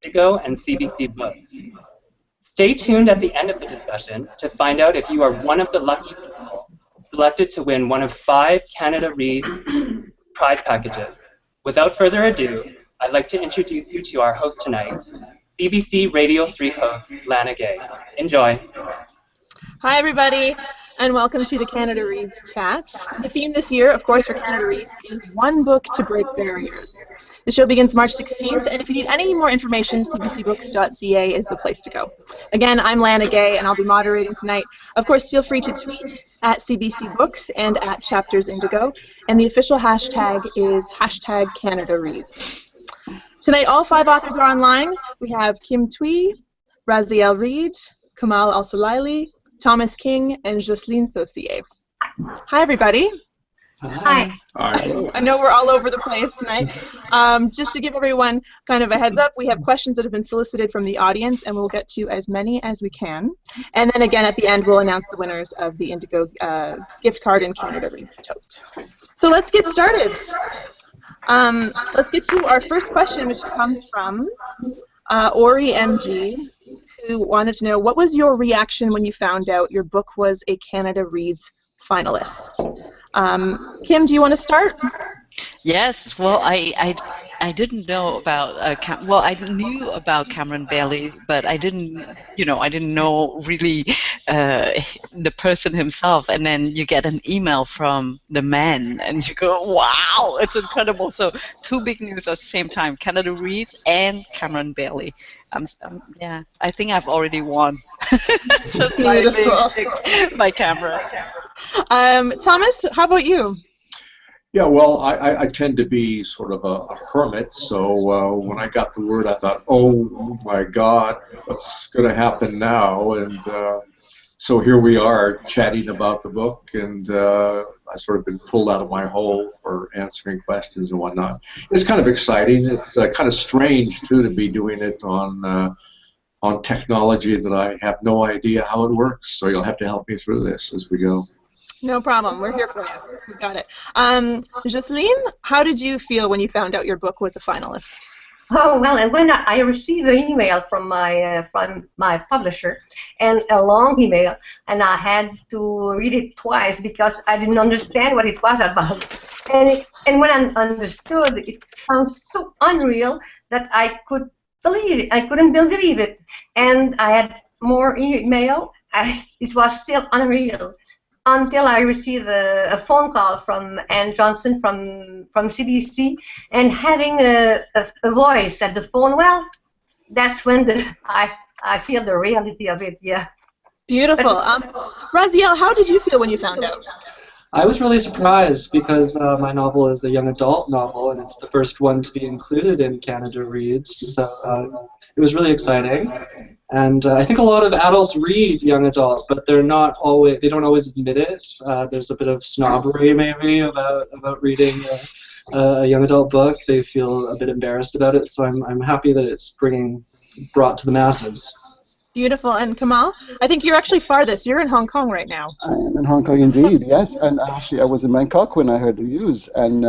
Indigo and CBC Books. Stay tuned at the end of the discussion to find out if you are one of the lucky people selected to win one of 5 Canada Read prize packages. Without further ado, I'd like to introduce you to our host tonight, BBC Radio 3 host, Lana Gay. Enjoy. Hi, everybody, and welcome to the Canada Reads chat. The theme this year, of course, for Canada Reads is One Book to Break Barriers. The show begins March 16th, and if you need any more information, cbcbooks.ca is the place to go. Again, I'm Lana Gay, and I'll be moderating tonight. Of course, feel free to tweet at CBC Books and at Chapters Indigo, and the official hashtag is #CanadaReads. Tonight, all 5 authors are online. We have Kim Thuy, Raziel Reed, Kamal Al-Sulaili, Thomas King, and Jocelyne Saucier. Hi, everybody. Hi. I know we're all over the place tonight. Just to give everyone kind of a heads up, we have questions that have been solicited from the audience, and we'll get to as many as we can. And then again, at the end, we'll announce the winners of the Indigo gift card and Canada Reads tote. So let's get started. Let's get to our first question, which comes from Ori MG, who wanted to know, what was your reaction when you found out your book was a Canada Reads finalist? Kim, do you want to start? Yes, well, I didn't know about I knew about Cameron Bailey, but I didn't know really the person himself. And then you get an email from the man, and you go, wow, it's incredible. So 2 big news at the same time: Canada Reads and Cameron Bailey. Yeah, I think I've already won. Just my camera. Thomas, how about you? Yeah, well, I tend to be sort of a hermit, so when I got the word, I thought, oh my God, what's going to happen now? And so here we are chatting about the book, and I've sort of been pulled out of my hole for answering questions and whatnot. It's kind of exciting. It's kind of strange, too, to be doing it on technology that I have no idea how it works, so you'll have to help me through this as we go. No problem. We're here for you. We got it. Jocelyne, how did you feel when you found out your book was a finalist? Oh, well, and when I received an email from my publisher, and a long email, and I had to read it twice because I didn't understand what it was about. And when I understood, it sounds so unreal that I couldn't believe it. And I had more email. It was still unreal, until I received a phone call from Anne Johnson from CBC, and having a voice at the phone, well, that's when I feel the reality of it, yeah. Beautiful. Raziel, how did you feel when you found out? I was really surprised because my novel is a young adult novel, and it's the first one to be included in Canada Reads, so it was really exciting. And I think a lot of adults read young adult, but they don't always admit it. There's a bit of snobbery maybe about reading a young adult book. They feel a bit embarrassed about it, so I'm happy that it's brought to the masses. Beautiful. And Kamal, I think you're actually farthest. You're in Hong Kong right now. I am in Hong Kong indeed, yes. And actually I was in Bangkok when I heard the news, and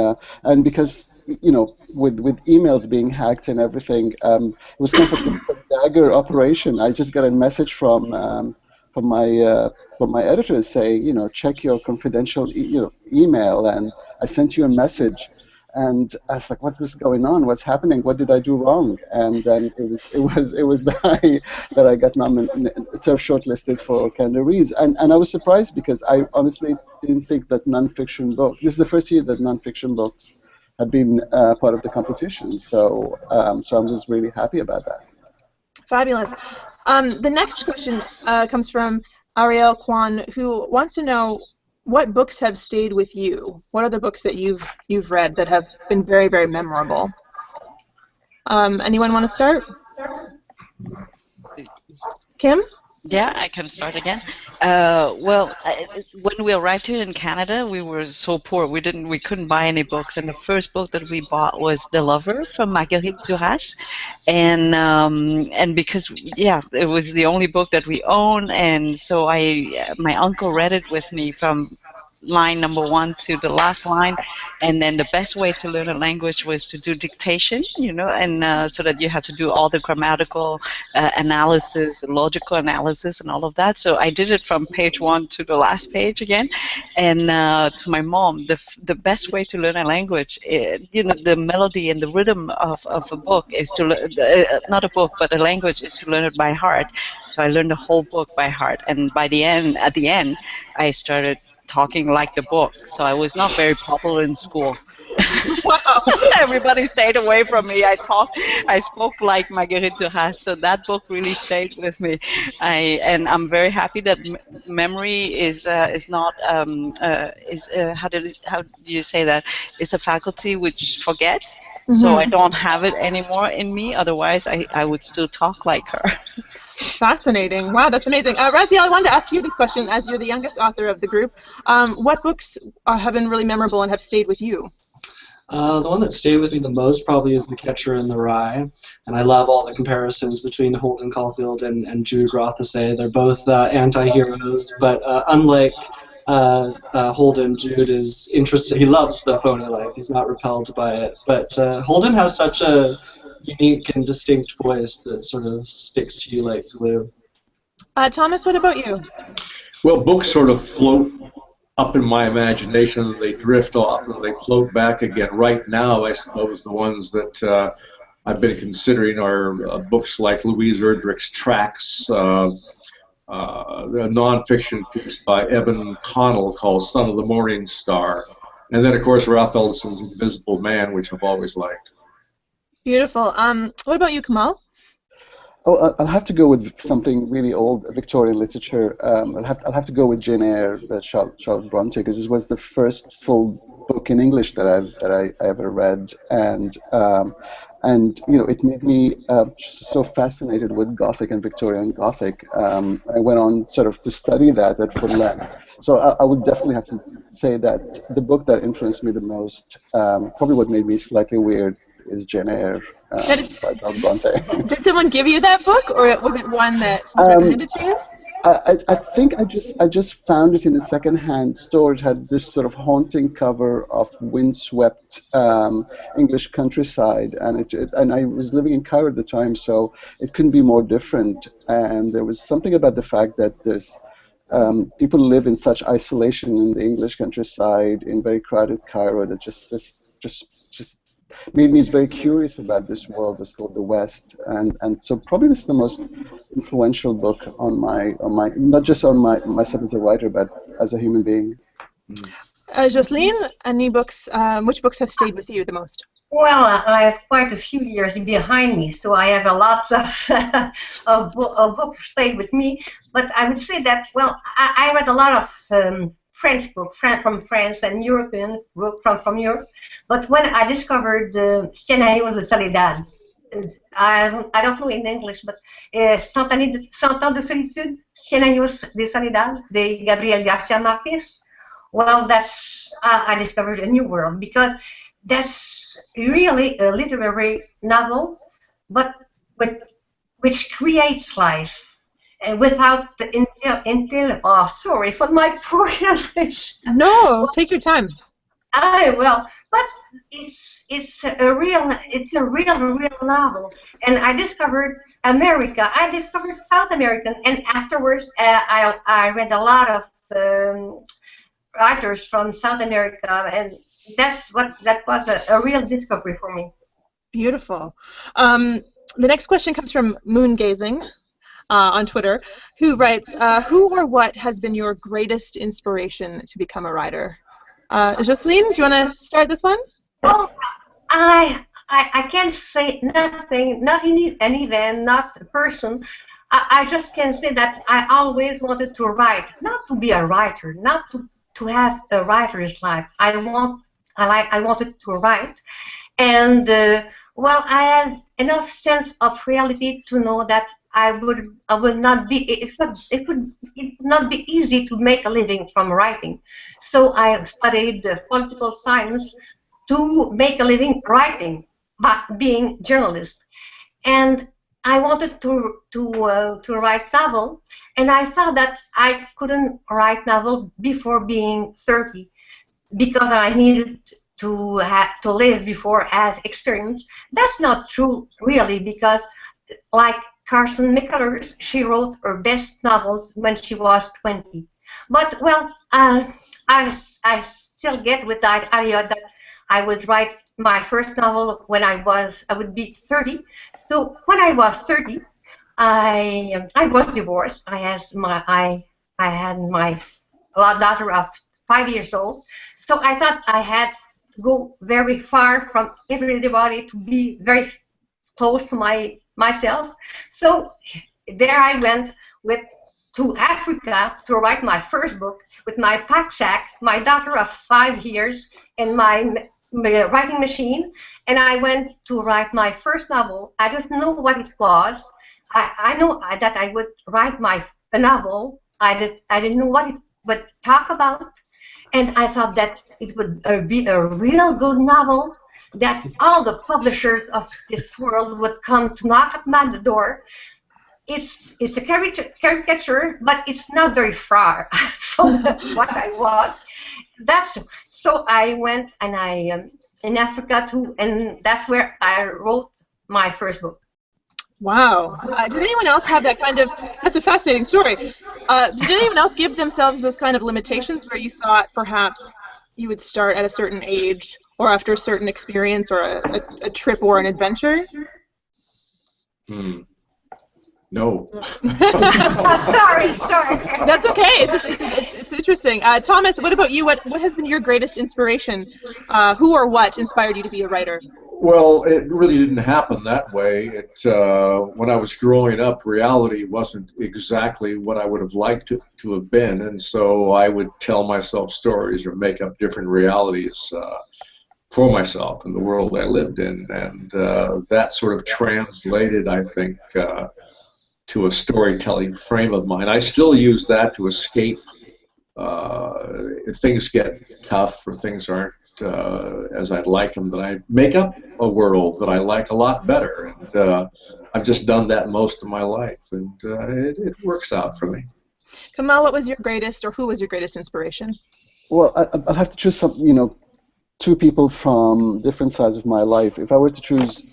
because with emails being hacked and everything, it was kind of a dagger operation. I just got a message from my editors saying, check your confidential email, and I sent you a message, and I was like, what is going on? What's happening? What did I do wrong? And then it was that I got shortlisted for Canada Reads, and I was surprised because I honestly didn't think that nonfiction book. This is the first year that nonfiction books have been part of the competition, so I'm just really happy about that. Fabulous. The next question comes from Ariel Kwan, who wants to know what books have stayed with you. What are the books that you've read that have been very, very memorable? Anyone want to start? Kim? Yeah, I can start again. Well, when we arrived here in Canada, we were so poor. We couldn't buy any books, and the first book that we bought was The Lover from Marguerite Duras, and because it was the only book that we own, and so my uncle read it with me from line number 1 to the last line, and then the best way to learn a language was to do dictation, and so that you have to do all the grammatical analysis, logical analysis, and all of that. So I did it from page 1 to the last page again, and to my mom, the best way to learn a language, the melody and the rhythm of a book is to not a book, but a language is to learn it by heart. So I learned the whole book by heart, and at the end, I started talking like the book. So I was not very popular in school. Wow. Everybody stayed away from me. I spoke like Marguerite Duras, so that book really stayed with me. And I'm very happy that memory is not how do you say that? It's a faculty which forgets. So I don't have it anymore in me. Otherwise, I would still talk like her. Fascinating. Wow, that's amazing. Raziel, I wanted to ask you this question as you're the youngest author of the group. What books have been really memorable and have stayed with you? The one that stayed with me the most probably is The Catcher in the Rye, and I love all the comparisons between Holden Caulfield and Jude Rothesay. They're both anti-heroes, but unlike Holden, Jude is interested. He loves the phony life. He's not repelled by it. But Holden has such a unique and distinct voice that sort of sticks to you like glue. Thomas, what about you? Well, books sort of float up in my imagination, and they drift off, and they float back again. Right now, I suppose the ones that I've been considering are books like Louise Erdrich's Tracks, a nonfiction piece by Evan Connell called Son of the Morning Star, and then, of course, Ralph Ellison's Invisible Man, which I've always liked. Beautiful. What about you, Kamal? Oh, I'll have to go with something really old, Victorian literature. I'll have to go with Jane Eyre, Charlotte Bronte, because this was the first full book in English that I ever read, and it made me so fascinated with Gothic and Victorian Gothic. I went on sort of to study that at full length. So I would definitely have to say that the book that influenced me the most, probably what made me slightly weird, is Jane Eyre by Charlotte Bronte. Did someone give you that book, or was it one that was recommended to you? I think I just found it in a second-hand store. It had this sort of haunting cover of windswept English countryside, and I was living in Cairo at the time, so it couldn't be more different. And there was something about the fact that there's people live in such isolation in the English countryside in very crowded Cairo that just made me very curious about this world that's called the West, and so probably this is the most influential book on my not just on myself as a writer, but as a human being. Jocelyne, any books? Which books have stayed with you the most? Well, I have quite a few years behind me, so I have a lot of books stayed with me. But I would say that, well, I read a lot of French book from France and European book from Europe. But when I discovered Cien años de soledad, I don't know in English, but Cent ans de solitude, Cien años de soledad, de Gabriel Garcia Marquez. Well, I discovered a new world, because that's really a literary novel, but which creates life. And without the sorry for my poor English. No, take your time. Well, but it's a real novel. And I discovered America. I discovered South American, and afterwards I read a lot of writers from South America, and that was a real discovery for me. Beautiful. The next question comes from Moon Gazing on Twitter, who writes, who or what has been your greatest inspiration to become a writer? Jocelyne, do you want to start this one? Well, I can't say nothing, not an event, not a person. I just can say that I always wanted to write, not to be a writer, not to have a writer's life. I wanted to write, and well, I had enough sense of reality to know that I would not be. It would not be easy to make a living from writing. So I studied political science to make a living writing, but being journalist. And I wanted to write novel, and I thought that I couldn't write novel before being 30 because I needed to live before I have experience. That's not true, really, because like Carson McCullers, she wrote her best novels when she was 20. But well, I still get with that idea that I would write my first novel when I would be 30. So when I was 30, I was divorced. I had my daughter of 5 years old. So I thought I had to go very far from everybody to be very close to myself. So there I went to Africa to write my first book with my pack sack, my daughter of 5 years, and my writing machine. And I went to write my first novel. I didn't know what it was. I know that I would write a novel. I didn't know what it would talk about. And I thought that it would be a real good novel, that all the publishers of this world would come to knock at my door. It's a caricature, but it's not very far from what I was. So I went and I in Africa too, and that's where I wrote my first book. Wow. Did anyone else have that kind of, that's a fascinating story. Did anyone else give themselves those kind of limitations where you thought perhaps you would start at a certain age or after a certain experience or a trip or an adventure? No. sorry. That's okay. It's interesting. Thomas, what about you? What has been your greatest inspiration? Who or what inspired you to be a writer? Well, it really didn't happen that way. When I was growing up, reality wasn't exactly what I would have liked to have been, and so I would tell myself stories or make up different realities for myself in the world I lived in, and that sort of translated, I think, to a storytelling frame of mine. I still use that to escape if things get tough or things aren't as I'd like them, then I make up a world that I like a lot better, and I've just done that most of my life, and it works out for me. Kamal, what was your greatest, or who was your greatest inspiration? Well, I'll have to choose some, two people from different sides of my life. If I were to choose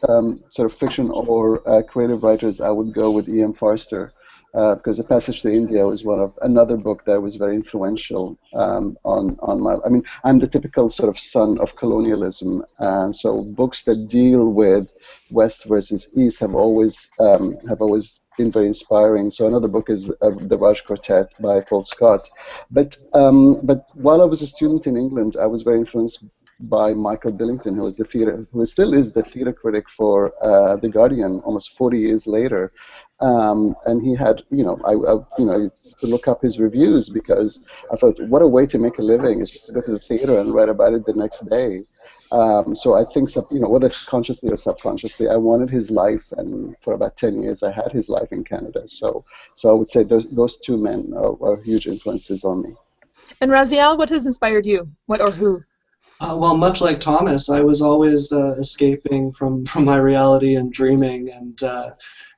sort of fiction or creative writers, I would go with E.M. Forster, because A Passage to India was another book that was very influential on my. I mean, I'm the typical sort of son of colonialism, and so books that deal with West versus East have always been very inspiring. So another book is The Raj Quartet by Paul Scott. But while I was a student in England, I was very influenced by Michael Billington, who still is the theater critic for The Guardian almost 40 years later. And he had, I to look up his reviews, because I thought, what a way to make a living is just to go to the theater and write about it the next day. So I think, whether consciously or subconsciously, I wanted his life, and for about 10 years I had his life in Canada. So I would say those two men are huge influences on me. And Raziel, what has inspired you? What or who? Well, much like Thomas, I was always escaping from my reality and dreaming,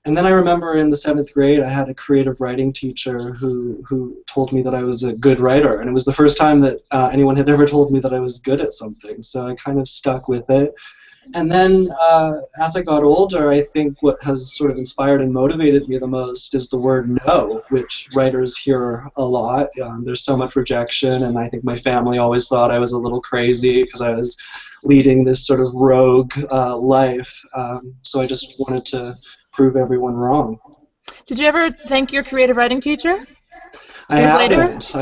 and then I remember in the 7th grade I had a creative writing teacher who told me that I was a good writer, and it was the first time that anyone had ever told me that I was good at something, so I kind of stuck with it. And then as I got older, I think what has sort of inspired and motivated me the most is the word no, which writers hear a lot. There's so much rejection, and I think my family always thought I was a little crazy because I was leading this sort of rogue life. So I just wanted to prove everyone wrong. Did you ever thank your creative writing teacher? I haven't.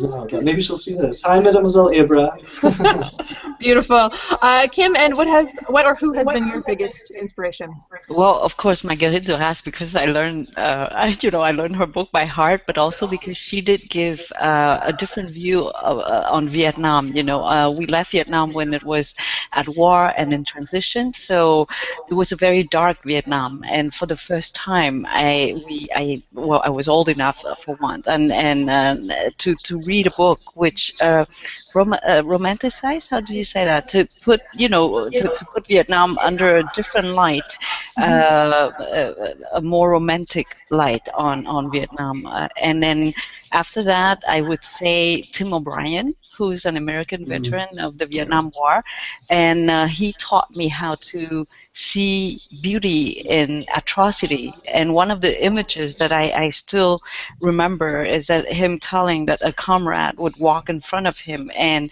No, but maybe she'll see this. Hi, Mademoiselle Ibra. Beautiful. Kim, and what or who has been your biggest inspiration? Well, of course, Marguerite Duras, because I learned, I learned her book by heart, but also because she did give a different view on Vietnam. We left Vietnam when it was at war and in transition, so it was a very dark Vietnam. And for the first time, I was old enough for once, and and to read a book which romanticize, how do you say that, to put, you know, to put Vietnam under a different light, a more romantic light on Vietnam, and then after that I would say Tim O'Brien, who's an American veteran of the Vietnam War, and he taught me how to see beauty in atrocity. And one of the images that I still remember is that him telling that a comrade would walk in front of him and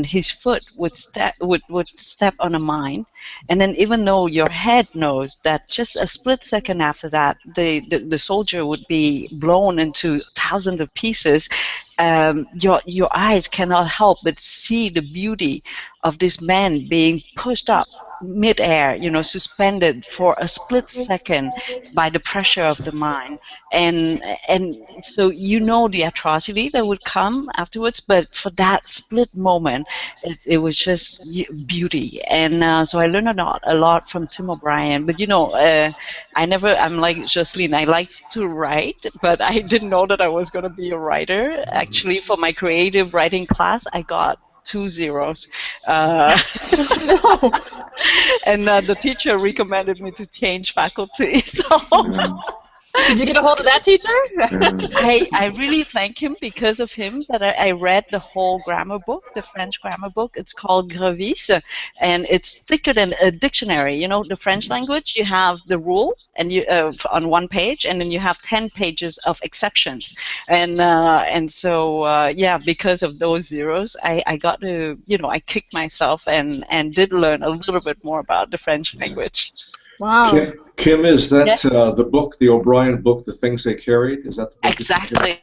his foot would step on a mine, and then even though your head knows that just a split second after that the soldier would be blown into thousands of pieces, your eyes cannot help but see the beauty of this man being pushed up mid-air, you know, suspended for a split second by the pressure of the mine, and so you know the atrocity that would come afterwards, but for that split moment, it was just beauty, and so I learned a lot from Tim O'Brien. But you know, I'm like Jocelyn, I liked to write, but I didn't know that I was going to be a writer. Actually, for my creative writing class, I got 2 zeros. No. And the teacher recommended me to change faculty. So Did you get a hold of that teacher? I really thank him. Because of him that I read the whole grammar book, the French grammar book. It's called Grevis, and it's thicker than a dictionary. You know, the French language, you have the rule and you on one page, and then you have 10 pages of exceptions, and so yeah, because of those zeros, I got to, you know, I kicked myself and did learn a little bit more about the French language. Wow. Kim, is that the book, the O'Brien book, The Things They Carried? Is that the book? Exactly.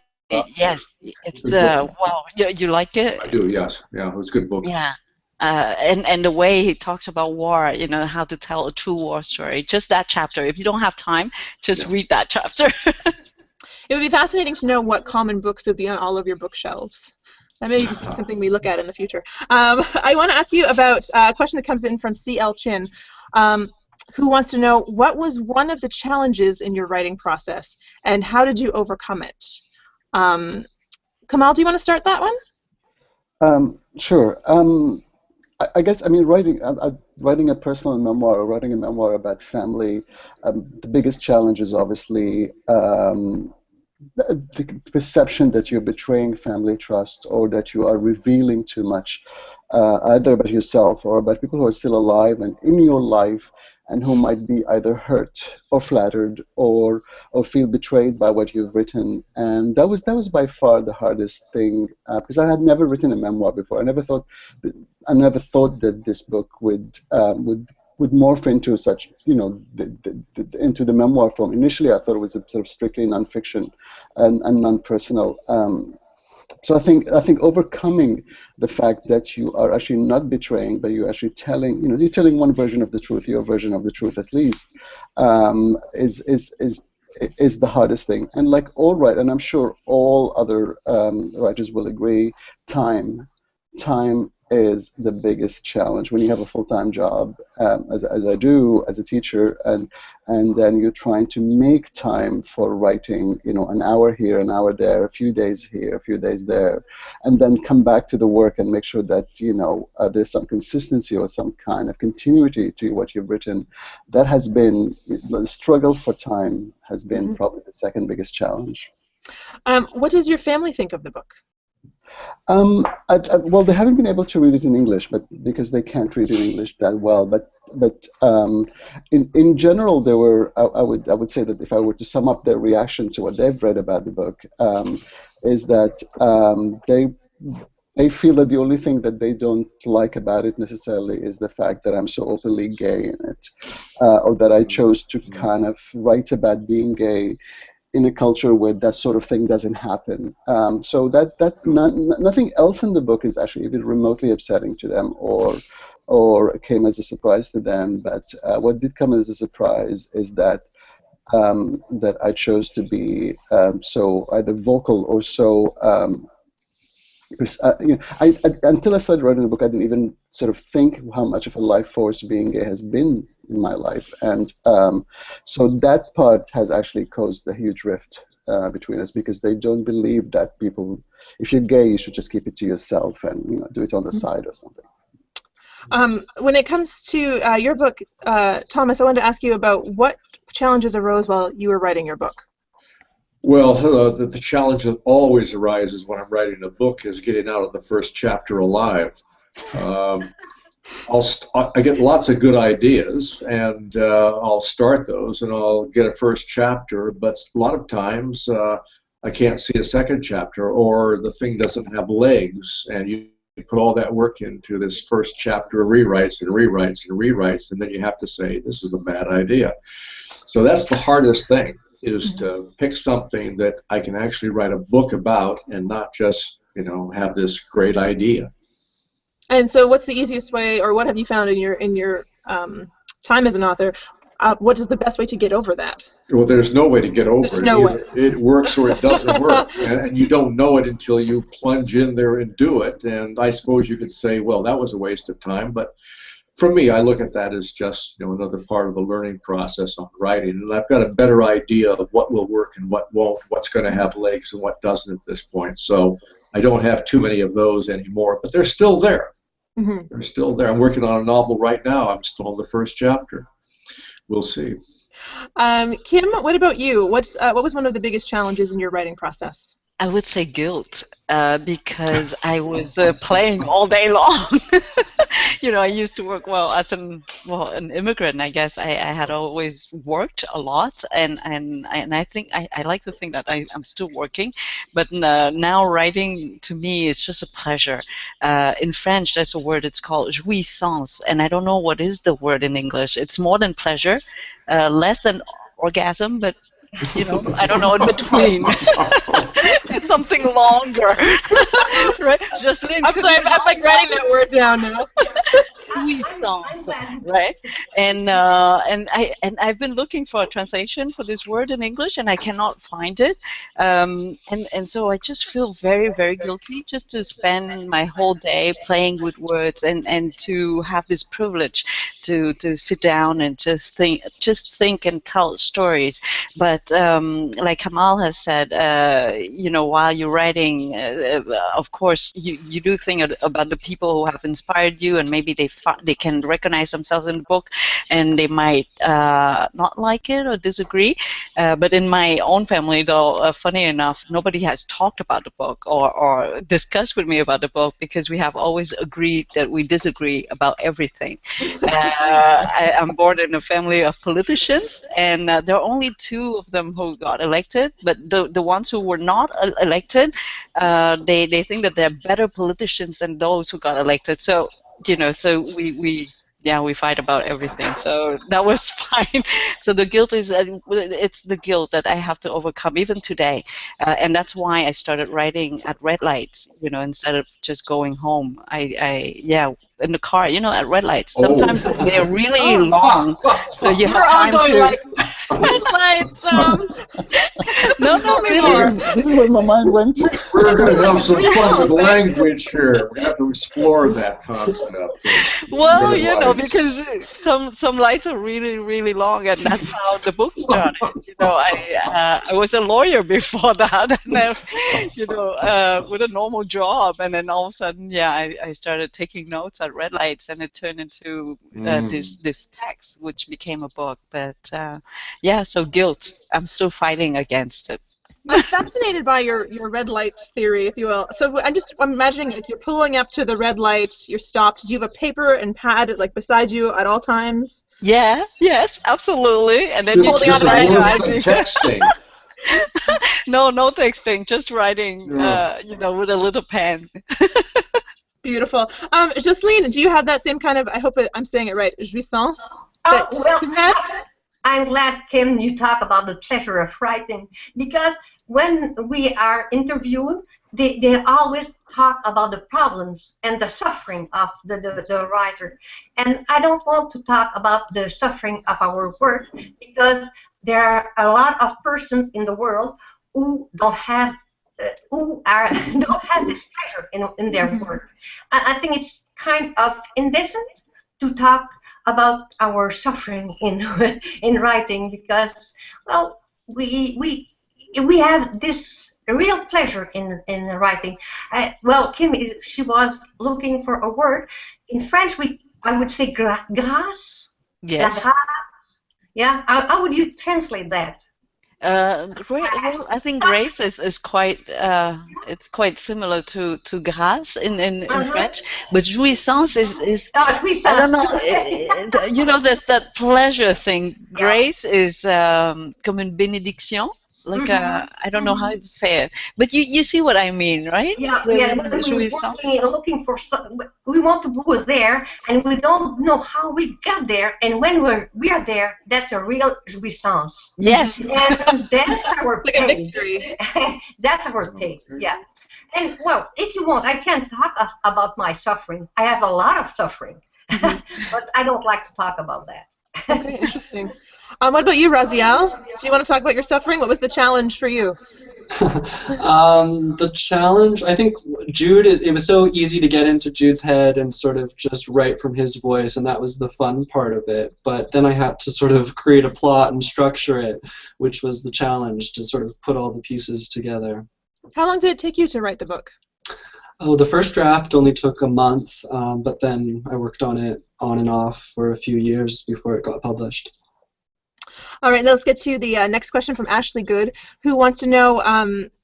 Yes. It's the, wow, you like it? I do, yes. Yeah, it was a good book. Yeah. And the way he talks about war, you know, how to tell a true war story. Just that chapter. If you don't have time, just read that chapter. It would be fascinating to know what common books would be on all of your bookshelves. That may be something we look at in the future. I want to ask you about a question that comes in from C.L. Chin, who wants to know, what was one of the challenges in your writing process, and how did you overcome it? Kamal, do you want to start that one? Sure. I guess, I mean, writing a personal memoir or writing a memoir about family, the biggest challenge is obviously the perception that you're betraying family trust, or that you are revealing too much, either about yourself or about people who are still alive and in your life, and who might be either hurt or flattered or feel betrayed by what you've written. And that was by far the hardest thing, because I had never written a memoir before. I never thought that this book would morph into such, you know, into the memoir form. Initially, I thought it was a sort of strictly nonfiction and non-personal. So I think overcoming the fact that you are actually not betraying, but you're actually telling, you know, you're telling one version of the truth, your version of the truth at least, is the hardest thing. And like all writers, and I'm sure all other writers will agree, time is the biggest challenge when you have a full-time job, as I do as a teacher, and then you're trying to make time for writing, you know, an hour here, an hour there, a few days here, a few days there, and then come back to the work and make sure that, you know, there's some consistency or some kind of continuity to what you've written. That has been, the struggle for time has been probably the second biggest challenge. What does your family think of the book? Well, they haven't been able to read it in English, but because they can't read in English that well. But in general, there were. I would say that if I were to sum up their reaction to what they've read about the book, is that they feel that the only thing that they don't like about it necessarily is the fact that I'm so openly gay in it, or that I chose to kind of write about being gay in a culture where that sort of thing doesn't happen. So nothing else in the book is actually even remotely upsetting to them or came as a surprise to them. But what did come as a surprise is that that I chose to be so either vocal or so. You know, until I started writing the book, I didn't even sort of think how much of a life force being gay has been in my life, and so that part has actually caused a huge rift between us because they don't believe that people, if you're gay, you should just keep it to yourself and do it on the side or something. When it comes to your book, Thomas, I wanted to ask you about what challenges arose while you were writing your book. Well, the challenge that always arises when I'm writing a book is getting out of the first chapter alive. I get lots of good ideas, and I'll start those, and I'll get a first chapter, but a lot of times I can't see a second chapter, or the thing doesn't have legs, and you put all that work into this first chapter, rewrites and rewrites and rewrites, and then you have to say, this is a bad idea. So that's the hardest thing, is to pick something that I can actually write a book about and not just, have this great idea. And so what's the easiest way, or what have you found in your time as an author? What is the best way to get over that? Well, there's no way to get over There's it. no way. It works or it doesn't work. And you don't know it until you plunge in there and do it. And I suppose you could say, well, that was a waste of time. But for me, I look at that as just another part of the learning process on writing. And I've got a better idea of what will work and what won't, what's going to have legs and what doesn't at this point. So I don't have too many of those anymore. But they're still there. They're still there. I'm working on a novel right now. I'm still in the first chapter. We'll see. Kim, what about you? What was one of the biggest challenges in your writing process? I would say guilt, because I was playing all day long. I used to work as an immigrant. I guess I had always worked a lot, and I think I like to think that I'm still working, but now writing to me is just a pleasure. In French, there's a word. It's called jouissance, and I don't know what is the word in English. It's more than pleasure, less than orgasm, but I don't know in between. It's something longer, right? Jocelyn, I'm sorry, I'm like writing that word down now. Right? And I've been looking for a translation for this word in English, and I cannot find it. And so I just feel very, very guilty just to spend my whole day playing with words and to have this privilege to sit down and to think and tell stories. But like Kamal has said, while you're writing, of course, you do think about the people who have inspired you, and maybe they can recognize themselves in the book, and they might not like it or disagree. But in my own family, though, funny enough, nobody has talked about the book or discussed with me about the book, because we have always agreed that we disagree about everything. I'm born in a family of politicians, and there are only 2 of them who got elected, but the ones who were not elected, they think that they're better politicians than those who got elected. So so we fight about everything. So that was fine. So the guilt is, it's the guilt that I have to overcome even today, and that's why I started writing at red lights. Instead of just going home, in the car, at red lights. Sometimes they're really long, so you have time to. Like, red lights. No, really. This is where my mind went to. We're going to have some fun with language here. We have to explore that concept. Well, because some lights are really, really long, and that's how the book started. I was a lawyer before that, and then, with a normal job, and then all of a sudden, I started taking notes at red lights, and it turned into this text, which became a book. But so guilt. I'm still fighting against it. I'm fascinated by your red light theory, if you will. So I'm imagining, like, you're pulling up to the red light, you're stopped. Do you have a paper and pad beside you at all times? Yeah. Yes. Absolutely. And then holding on to texting. No texting. Just writing. With a little pen. Beautiful. Jocelyn, do you have that same kind of? I hope I'm saying it right. Jouissance. I'm glad, Kim, you talk about the pleasure of writing, because when we are interviewed, they always talk about the problems and the suffering of the writer. And I don't want to talk about the suffering of our work, because there are a lot of persons in the world who don't have this pleasure in their work. I think it's kind of indecent to talk about our suffering in writing, because, well, we we have this real pleasure in writing. Well, Kim, she was looking for a word. In French, I would say grâce. Yes. La grâce. Yeah. How would you translate that? Well, I think grace is quite it's quite similar to grâce in French, but jouissance is I don't know. You know, there's that pleasure thing. Grace is comme une bénédiction. Like I don't know how to say it, but you see what I mean, right? Yeah, yeah. When we're looking for some, we want to go there, and we don't know how we got there. And when we are there, that's a real jouissance. Yes, and that's our like a victory. That's our pay. Yeah. And well, if you want, I can talk about my suffering. I have a lot of suffering, but I don't like to talk about that. Okay, interesting. What about you, Raziel? Do you want to talk about your suffering? What was the challenge for you? The challenge, I think Jude, it was so easy to get into Jude's head and sort of just write from his voice, and that was the fun part of it. But then I had to sort of create a plot and structure it, which was the challenge, to sort of put all the pieces together. How long did it take you to write the book? Oh, the first draft only took a month, but then I worked on it on and off for a few years before it got published. All right, now let's get to the next question from Ashley Good, who wants to know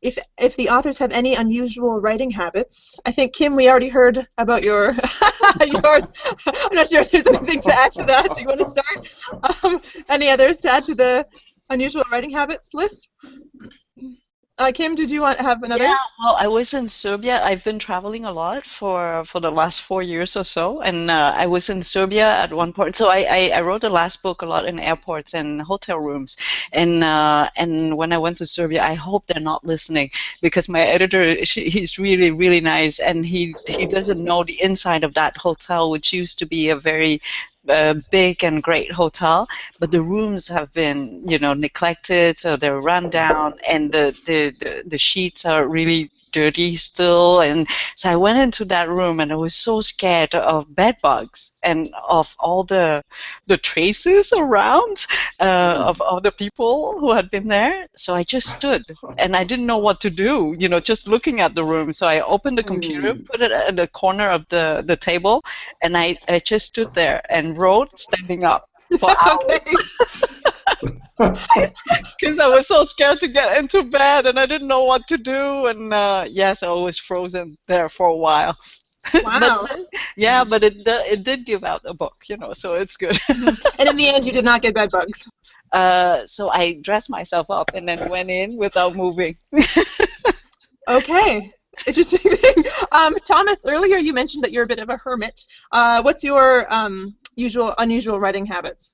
if the authors have any unusual writing habits. I think, Kim, we already heard about yours. I'm not sure if there's anything to add to that. Do you want to start? Any others to add to the unusual writing habits list? Kim, did you want to have another? Yeah, well, I was in Serbia. I've been traveling a lot for the last 4 years or so, and I was in Serbia at one point. So I wrote the last book a lot in airports and hotel rooms, and when I went to Serbia, I hope they're not listening, because my editor, he's really, really nice, and he doesn't know the inside of that hotel, which used to be a very big and great hotel, but the rooms have been, neglected, so they're run down, and the sheets are really dirty still. And so I went into that room, and I was so scared of bed bugs and of all the traces around of other people who had been there. So I just stood, and I didn't know what to do, just looking at the room. So I opened the computer, put it at the corner of the table, and I just stood there and wrote standing up for hours. Because I was so scared to get into bed, and I didn't know what to do, and yes, I was frozen there for a while. Wow. but it did give out a book, so it's good. And in the end, you did not get bed bugs. So I dressed myself up and then went in without moving. Okay. Interesting thing. Thomas, earlier you mentioned that you're a bit of a hermit. What's your unusual writing habits?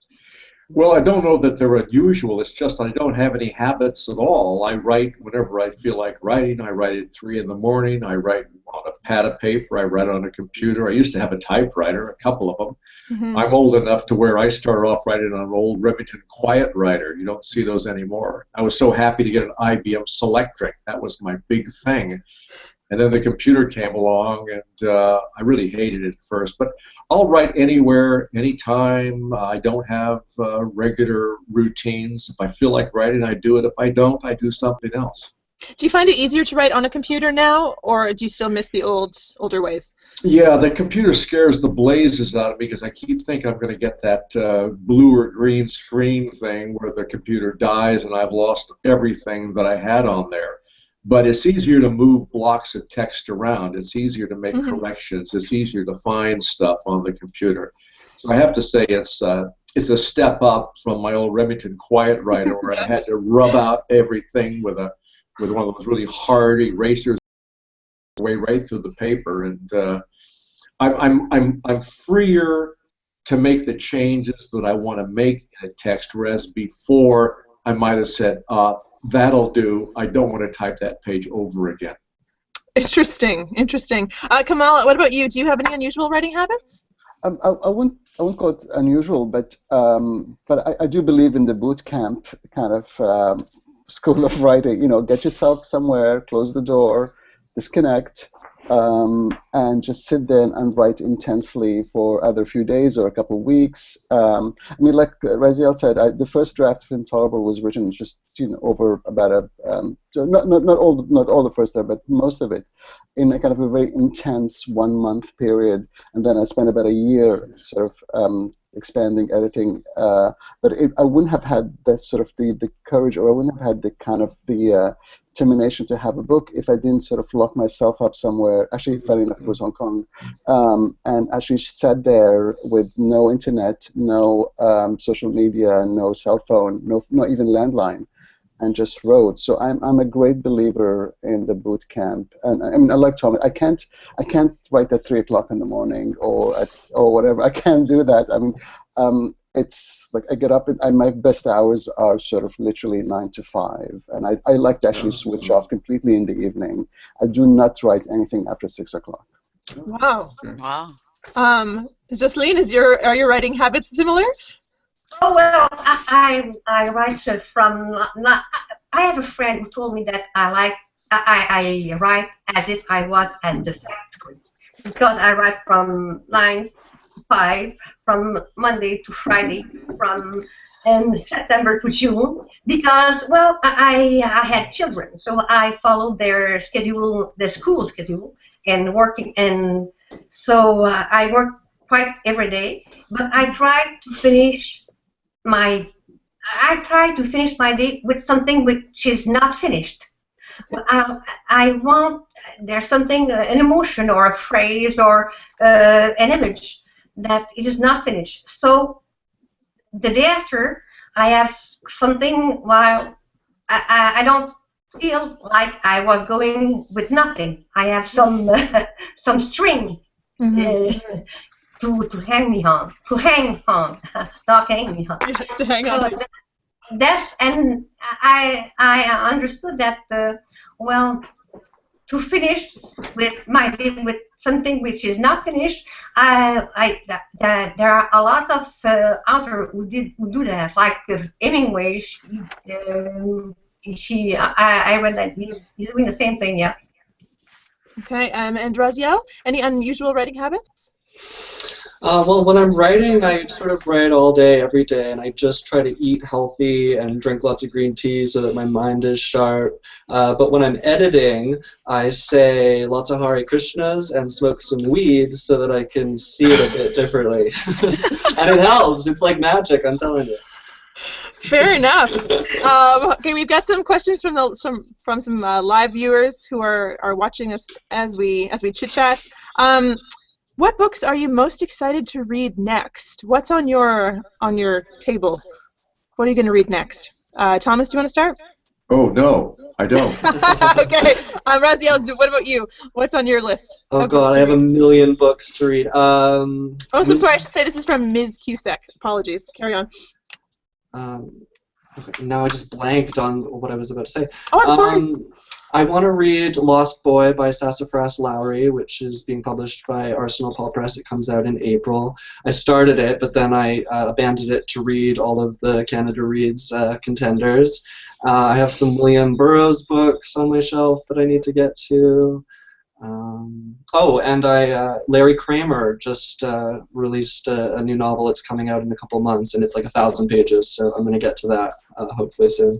Well, I don't know that they're unusual. It's just I don't have any habits at all. I write whenever I feel like writing. I write at 3 in the morning. I write on a pad of paper. I write on a computer. I used to have a typewriter, a couple of them. Mm-hmm. I'm old enough to where I started off writing on an old Remington Quiet Writer. You don't see those anymore. I was so happy to get an IBM Selectric. That was my big thing. And then the computer came along, and I really hated it at first. But I'll write anywhere, anytime. I don't have regular routines. If I feel like writing, I do it. If I don't, I do something else. Do you find it easier to write on a computer now, or do you still miss the older ways? Yeah, the computer scares the blazes out of me, because I keep thinking I'm going to get that blue or green screen thing where the computer dies and I've lost everything that I had on there. But it's easier to move blocks of text around. It's easier to make corrections. It's easier to find stuff on the computer. So I have to say it's a step up from my old Remington Quiet Writer, where I had to rub out everything with one of those really hard erasers way right through the paper. And I'm freer to make the changes that I want to make in a text, whereas before I might have said, that'll do. I don't want to type that page over again. Interesting. Kamal, what about you? Do you have any unusual writing habits? I wouldn't call it unusual, but I do believe in the boot camp kind of school of writing. Get yourself somewhere, close the door, disconnect, and just sit there and write intensely for either a few days or a couple of weeks. I mean, like Raziel said, the first draft of Intolerable was written just over about not all the first draft, but most of it in a kind of a very intense 1 month period, and then I spent about a year sort of expanding, editing, but I wouldn't have had that sort of the courage, or I wouldn't have had the kind of the determination to have a book if I didn't sort of lock myself up somewhere. Actually, funny enough, it was Hong Kong, and actually sat there with no internet, no social media, no cell phone, not even landline, and just wrote. So I'm a great believer in the boot camp, and I mean, I like Tom. I can't write at 3 o'clock in the morning or whatever. I can't do that. I mean, it's like I get up and my best hours are sort of literally 9 to 5, and I like to actually switch off completely in the evening. I do not write anything after 6 o'clock. Wow. Wow. Jocelyn, are your writing habits similar? Oh, well, I write from. I have a friend who told me that I write as if I was at the factory, because I write from 9 to 5, from Monday to Friday, from September to June, because, well, I had children, so I followed their schedule, the school schedule, and working, and so I work quite every day, but I try to finish my day with something which is not finished. I want there's something, an emotion or a phrase or an image that it is not finished. So the day after, I have something while I don't feel like I was going with nothing. I have some some string. To hang me on, not hang me on. Yes, to hang on to. That's, and I understood that well, to finish with my day with something which is not finished. There are a lot of authors who do that, like Hemingway. I read that he's doing the same thing. Yeah. Okay, and Raziel, any unusual writing habits? Well, when I'm writing, I sort of write all day, every day, and I just try to eat healthy and drink lots of green tea so that my mind is sharp. But when I'm editing, I say lots of Hare Krishnas and smoke some weed so that I can see it a bit differently. And it helps. It's like magic, I'm telling you. Fair enough. Okay, we've got some questions from some live viewers who are watching us as we chit chat. What books are you most excited to read next? What's on your table? What are you going to read next? Thomas, do you want to start? Oh no, I don't. Okay, Raziel, what about you? What's on your list? Oh God, I have a million books to read. Oh, so sorry. I should say this is from Ms. Cusack. Apologies. Carry on. Okay, now I just blanked on what I was about to say. Oh, I'm sorry. I want to read Lost Boy by Sassafras Lowry, which is being published by Arsenal Paul Press. It comes out in April. I started it, but then I abandoned it to read all of the Canada Reads contenders. I have some William Burroughs books on my shelf that I need to get to. Oh, and Larry Kramer just released a new novel. It's coming out in a couple months, and it's like 1,000 pages, so I'm going to get to that hopefully soon.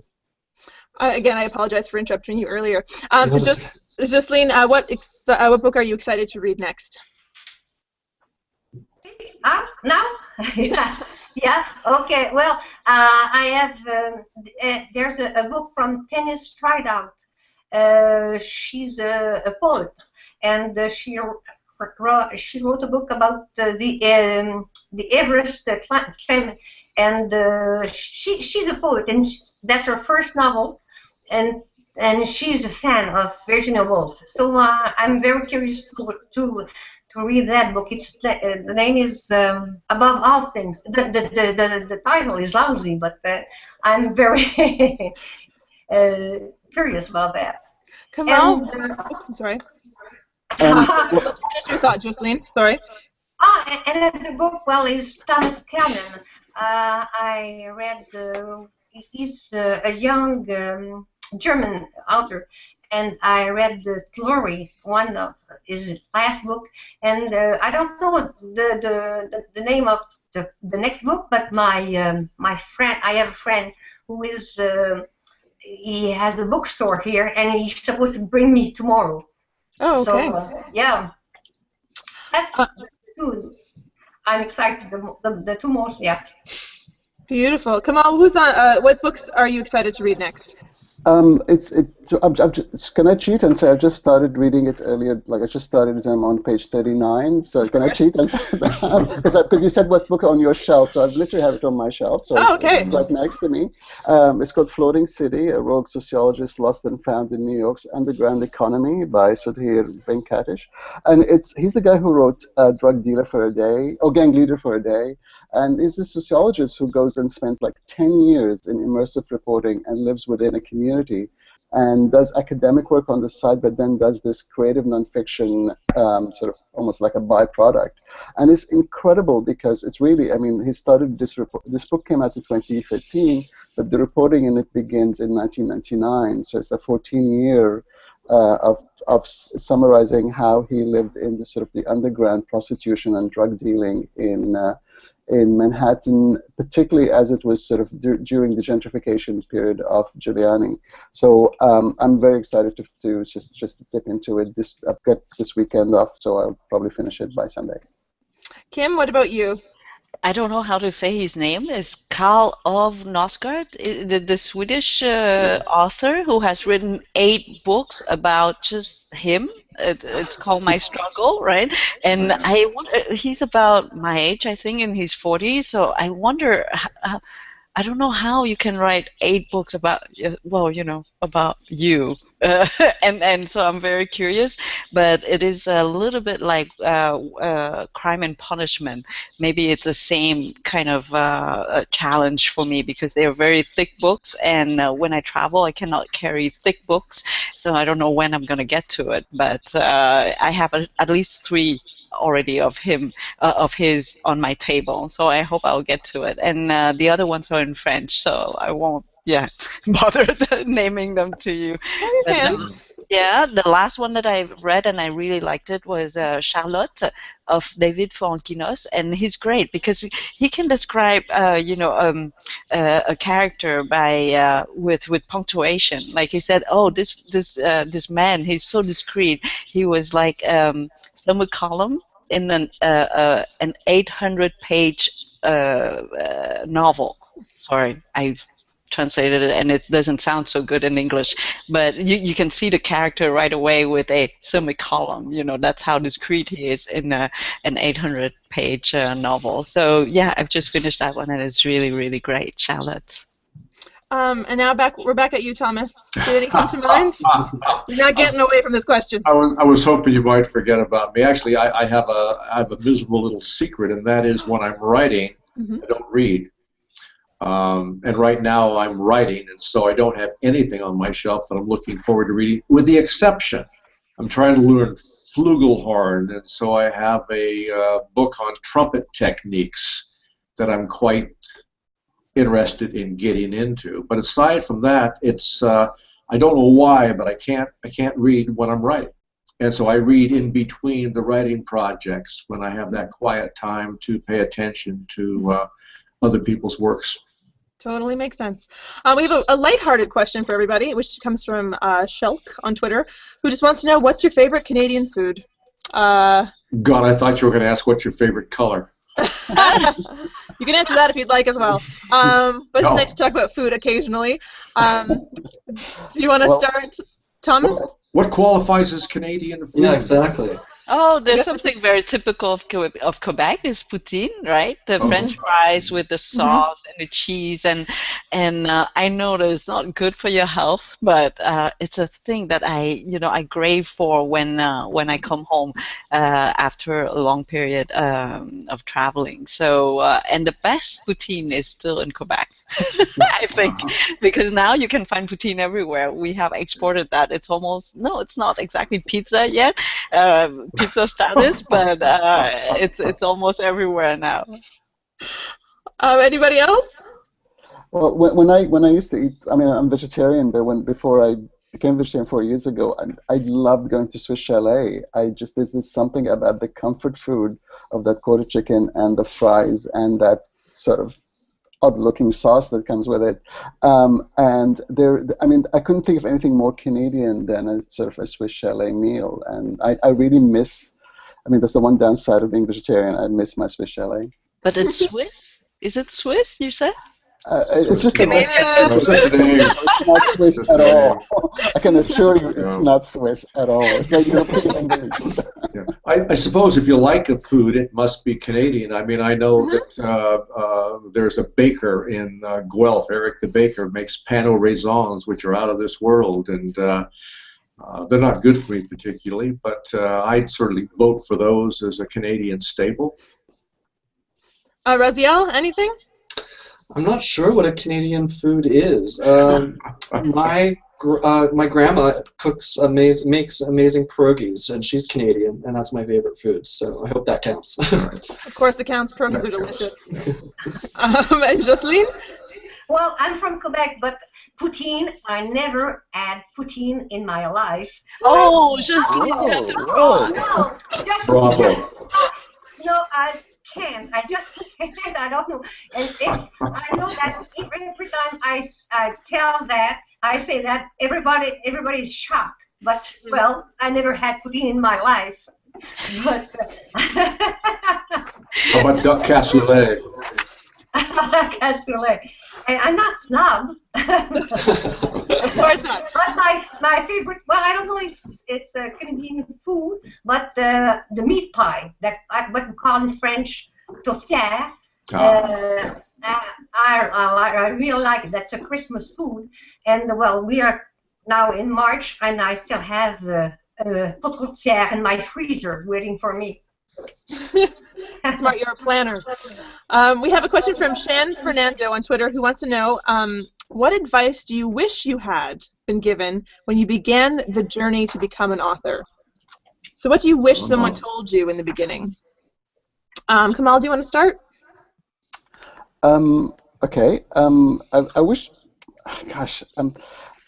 Again, I apologize for interrupting you earlier. Jocelyn, what book are you excited to read next? Now? Yeah. Okay. Well, I have. There's a book from Tennis Strydout. She's a poet, and she wrote a book about the Everest climb, and she's a poet, and that's her first novel, and she's a fan of Virginia Woolf. So I'm very curious to read that book. It's the name is Above All Things. The title is lousy, but I'm very curious about that. Come on. Oops, I'm sorry. Let's finish your thought, Jocelyn. Sorry. And the book, well, is Thomas Cannon. I read, he's a young German author, and I read the Tlury, one of his last book, and I don't know the name of the next book, but my friend, I have a friend who is he has a bookstore here, and he's supposed to bring me tomorrow. Oh, okay. So yeah, that's the two. I'm excited. The two most, yeah. Beautiful. Kamal, who's on? What books are you excited to read next? Can I cheat and say I just started reading it earlier? Like I just started it. I'm on page 39. So can I cheat and say that? Because you said what book on your shelf, so I've literally have it on my shelf. So okay. It's right next to me. It's called Floating City: A Rogue Sociologist Lost and Found in New York's Underground Economy by Sudhir Venkatesh, and he's the guy who wrote Drug Dealer for a Day, or Gang Leader for a Day, and is a sociologist who goes and spends like 10 years in immersive reporting and lives within a community and does academic work on the side, but then does this creative nonfiction sort of almost like a byproduct. And it's incredible because it's really, I mean, he started this book came out in 2015, but the reporting in it begins in 1999. So it's a 14-year of summarizing how he lived in the sort of the underground prostitution and drug dealing in Manhattan, particularly as it was sort of during the gentrification period of Giuliani. So I'm very excited to just dip into it. I've got this weekend off, so I'll probably finish it by Sunday. Kim, what about you? I don't know how to say his name. It's Karl Ove Knausgaard, the Swedish author who has written 8 books about just him. It's called My Struggle, right? And I wonder, he's about my age, I think, in his 40s. So I wonder, I don't know how you can write 8 books about, well, you know, about you. And so I'm very curious, but it is a little bit like Crime and Punishment. Maybe it's the same kind of challenge for me because they are very thick books, and when I travel, I cannot carry thick books, so I don't know when I'm going to get to it. But I have at least 3 already of his on my table, so I hope I'll get to it. And the other ones are in French, so I won't bother naming them to you. Yeah, the last one that I read and I really liked it was Charlotte of David Forankinos, and he's great because he can describe, a character by with punctuation. Like he said, oh, this man, he's so discreet. He was like Sir McCollum in an 800-page novel. Sorry, I've translated it and it doesn't sound so good in English, but you can see the character right away with a semicolon. You know, that's how discreet he is in an 800-page novel. So yeah, I've just finished that one and it's really, really great. Charlotte. And now we're back at you, Thomas. Did anything come to mind? You're not getting away from this question. I was hoping you might forget about me. Actually, I have a miserable little secret, and that is when I'm writing, I don't read. And right now I'm writing, and so I don't have anything on my shelf that I'm looking forward to reading, with the exception, I'm trying to learn flugelhorn, and so I have a book on trumpet techniques that I'm quite interested in getting into. But aside from that, it's I don't know why, but I can't read when I'm writing. And so I read in between the writing projects when I have that quiet time to pay attention to other people's works. Totally makes sense. We have a lighthearted question for everybody, which comes from Shelk on Twitter, who just wants to know, what's your favorite Canadian food? God, I thought you were going to ask what's your favorite color. You can answer that if you'd like as well. But it's nice to talk about food occasionally. Do you want to start, Thomas? What qualifies as Canadian food? Yeah, exactly. Oh, there's something very typical of Quebec is poutine, right? The French fries with the sauce and the cheese, and I know that it's not good for your health, but it's a thing that I crave for when I come home after a long period of traveling. So and the best poutine is still in Quebec, I think, because now you can find poutine everywhere. We have exported that. It's not exactly pizza yet. Pizza status, but it's almost everywhere now. Anybody else? Well, when I used to eat, I mean, I'm vegetarian, but before I came vegetarian 4 years ago, and I loved going to Swiss Chalet. There's something about the comfort food of that quarter chicken and the fries and that sort of odd-looking sauce that comes with it. And I couldn't think of anything more Canadian than a sort of a Swiss Chalet meal. And I really miss. That's the one downside of being vegetarian. I miss my Swiss Chalet. But it's Swiss? Is it Swiss, you said? It's just Canadian. It's not Swiss at all. I can assure you it's not Swiss at all. It's like European in the least. Yeah. I suppose if you like a food, it must be Canadian. I mean, I know that there's a baker in Guelph, Eric the Baker, makes pain aux raisins, which are out of this world, and they're not good for me particularly, but I'd certainly vote for those as a Canadian staple. Raziel, anything? I'm not sure what a Canadian food is. My grandma makes amazing pierogies, and she's Canadian, and that's my favorite food. So I hope that counts. Of course, it counts. Pierogies are delicious. And Jocelyn? Well, I'm from Quebec, but poutine, I never had poutine in my life. Oh, Jocelyn. No, just Bravo. no, I can't. I just can't. I don't know. And I know that every time I tell that, I say that everybody's shocked. But well, I never had poutine in my life. But How about duck cassoulet? cassoulet. And I'm not snob. Of course not. But my favorite, well, I don't know if it's a Canadian food, but the meat pie, what we call in French tourtière. I really like it. That's a Christmas food. And well, we are now in March, and I still have tourtière in my freezer waiting for me. Smart, you're a planner. We have a question from Shan Fernando on Twitter who wants to know, what advice do you wish you had been given when you began the journey to become an author? So what do you wish someone told you in the beginning? Kamal, do you want to start? Okay. I wish, gosh,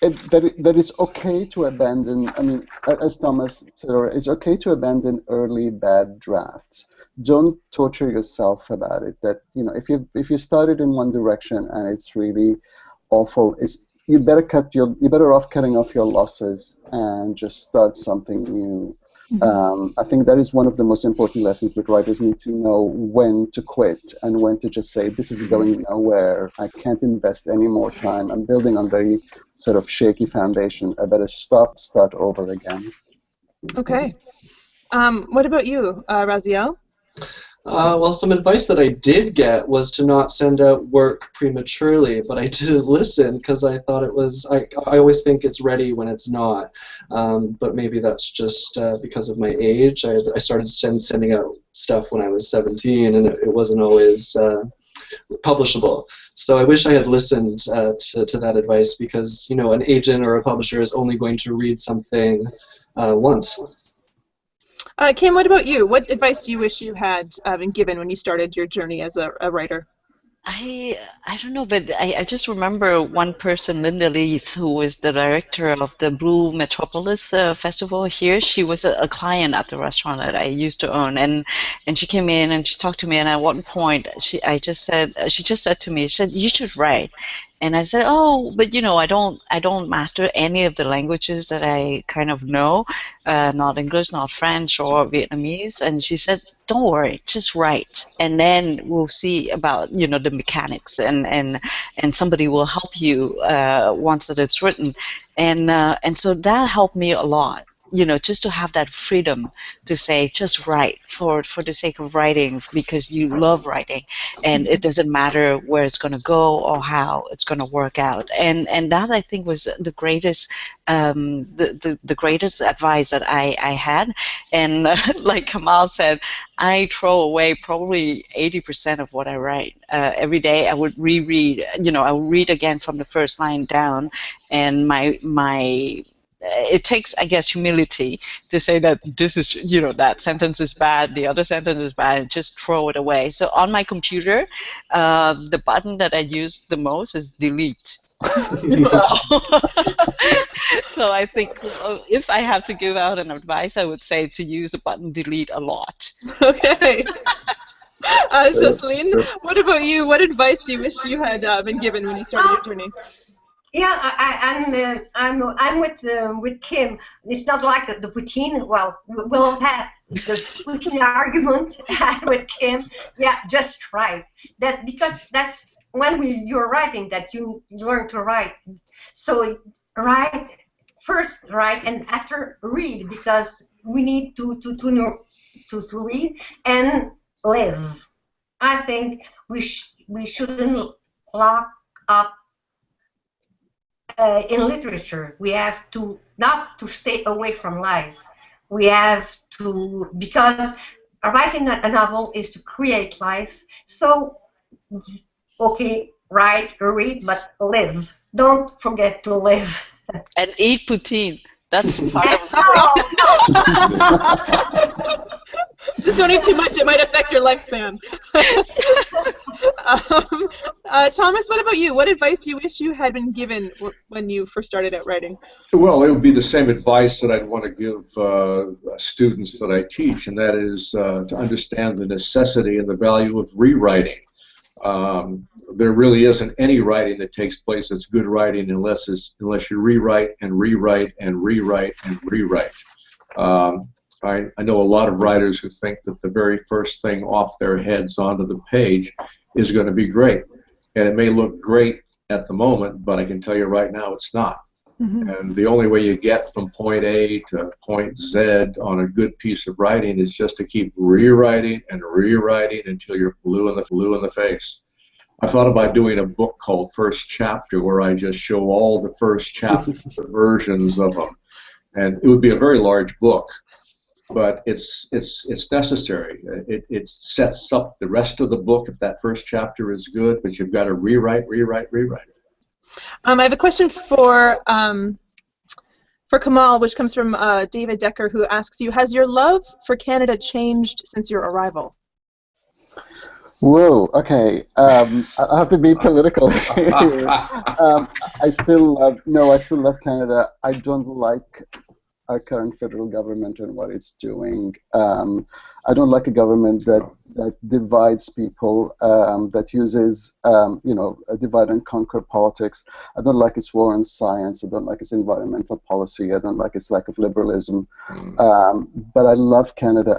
that it's okay to abandon. I mean, as Thomas said, it's okay to abandon early bad drafts. Don't torture yourself about it. That if you started in one direction and it's really awful, you're better off cutting off your losses and just start something new. I think that is one of the most important lessons that writers need to know, when to quit and when to just say, this is going nowhere. I can't invest any more time. I'm building on very sort of shaky foundation. I better start over again. Okay. What about you, Raziel? Well, some advice that I did get was to not send out work prematurely, but I didn't listen because I thought it was, I always think it's ready when it's not, but maybe that's just because of my age. I started sending out stuff when I was 17, and it wasn't always publishable. So I wish I had listened to that advice, because an agent or a publisher is only going to read something once. Kim, what about you? What advice do you wish you had been given when you started your journey as a writer? I don't know, but I just remember one person, Linda Leith, who was the director of the Blue Metropolis Festival here. She was a client at the restaurant that I used to own, and she came in and she talked to me, and at one point she just said to me, you should write. And I said, oh, but I don't master any of the languages that I kind of know, not English, not French or Vietnamese. And she said, don't worry, just write, and then we'll see about the mechanics, and somebody will help you once that it's written, and so that helped me a lot. Just to have that freedom to say, just write for the sake of writing, because you love writing, and it doesn't matter where it's going to go or how it's going to work out. And that, I think, was the greatest the greatest advice that I had. And like Kamal said, I throw away probably 80% of what I write. Every day I would reread. I would read again from the first line down, and it takes, I guess, humility to say that this is, that sentence is bad, the other sentence is bad, and just throw it away. So on my computer, the button that I use the most is delete. So I think if I have to give out an advice, I would say to use the button delete a lot. Okay. Jocelyn, what about you? What advice do you wish you had been given when you started your journey? Yeah, I'm with Kim. It's not like the Putin. Well, we'll have the Putin argument with Kim. Yeah, just write. That because that's when you're writing that you learn to write. So write first, write, and after read, because we need to read and live. I think we shouldn't lock up. In literature, we have to not to stay away from life. We have to, because writing a novel is to create life. So, okay, write, read, but live. Don't forget to live. And eat poutine. That's part of Just don't eat too much. It might affect your lifespan. Thomas, what about you? What advice do you wish you had been given when you first started out writing? Well, it would be the same advice that I'd want to give students that I teach, and that is to understand the necessity and the value of rewriting. There really isn't any writing that takes place that's good writing unless you rewrite and rewrite and rewrite and rewrite. I know a lot of writers who think that the very first thing off their heads onto the page is going to be great. And it may look great at the moment, but I can tell you right now it's not. Mm-hmm. And the only way you get from point A to point Z on a good piece of writing is just to keep rewriting and rewriting until you're blue in the face. I thought about doing a book called First Chapter, where I just show all the first chapter versions of them. And it would be a very large book. But it's necessary. It sets up the rest of the book if that first chapter is good, but you've got to rewrite. I have a question for Kamal, which comes from David Decker, who asks you, has your love for Canada changed since your arrival? Whoa, okay. I have to be political here. I still love Canada. I don't like our current federal government and what it's doing. I don't like a government that divides people, that uses a divide and conquer politics. I don't like its war on science. I don't like its environmental policy. I don't like its lack of liberalism. But I love Canada.